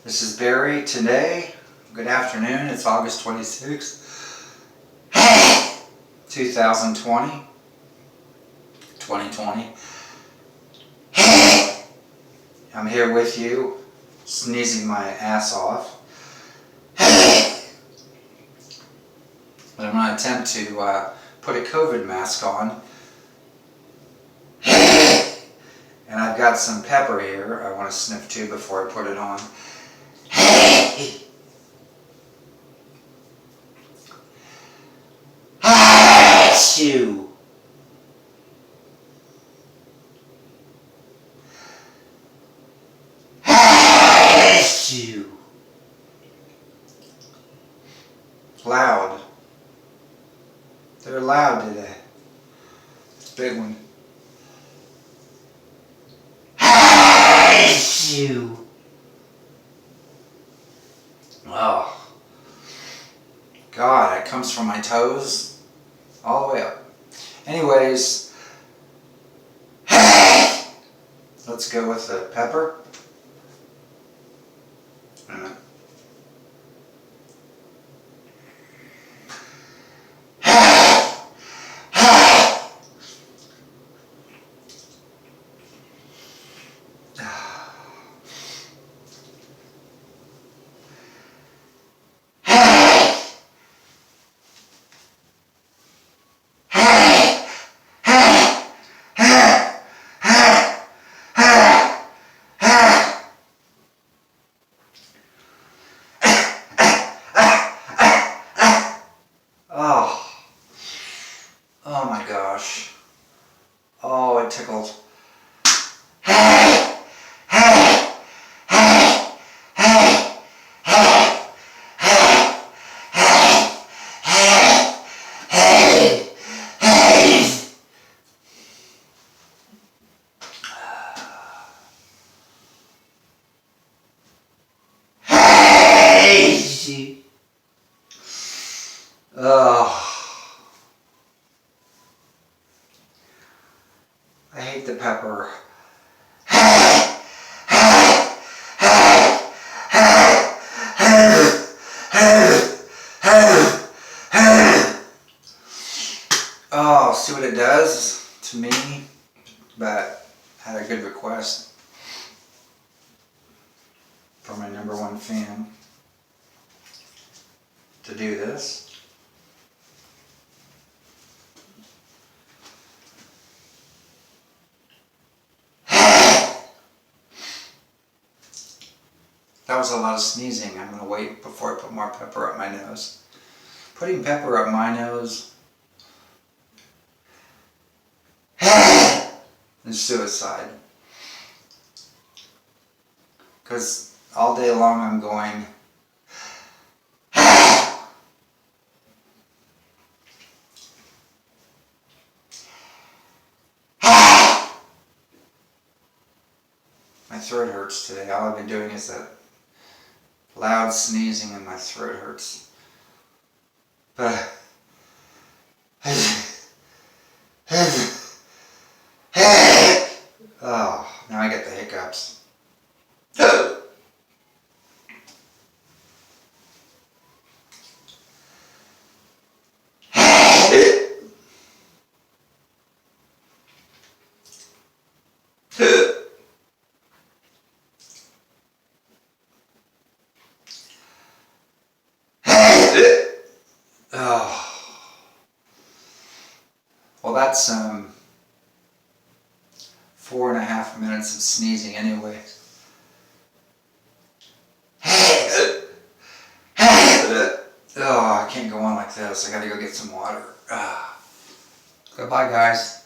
This is Barry. Today, good afternoon. It's August 26th, 2020. I'm here with you, sneezing my ass off. But I'm going to attempt to put a COVID mask on. And I've got some pepper here I want to sniff to before I put it on. Achoo! Achoo! Loud. They're loud today. It's a big one. Achoo! Oh. God, it comes from my toes all the way up. Anyways, let's go with the pepper. Wait a minute. Oh my gosh. Oh, it tickled. Oh. I hate the pepper. Oh, see what it does to me? But I had a good request from my #1 fan to do this. That was a lot of sneezing. I'm going to wait before I put more pepper up my nose. Putting pepper up my nose is suicide. Because all day long I'm going my throat hurts today. All I've been doing is that loud sneezing and my throat hurts. But oh, now I get the hiccups. Oh. Well, that's 4.5 minutes of sneezing anyway. Oh, I can't go on like this. I gotta go get some water. Goodbye, guys.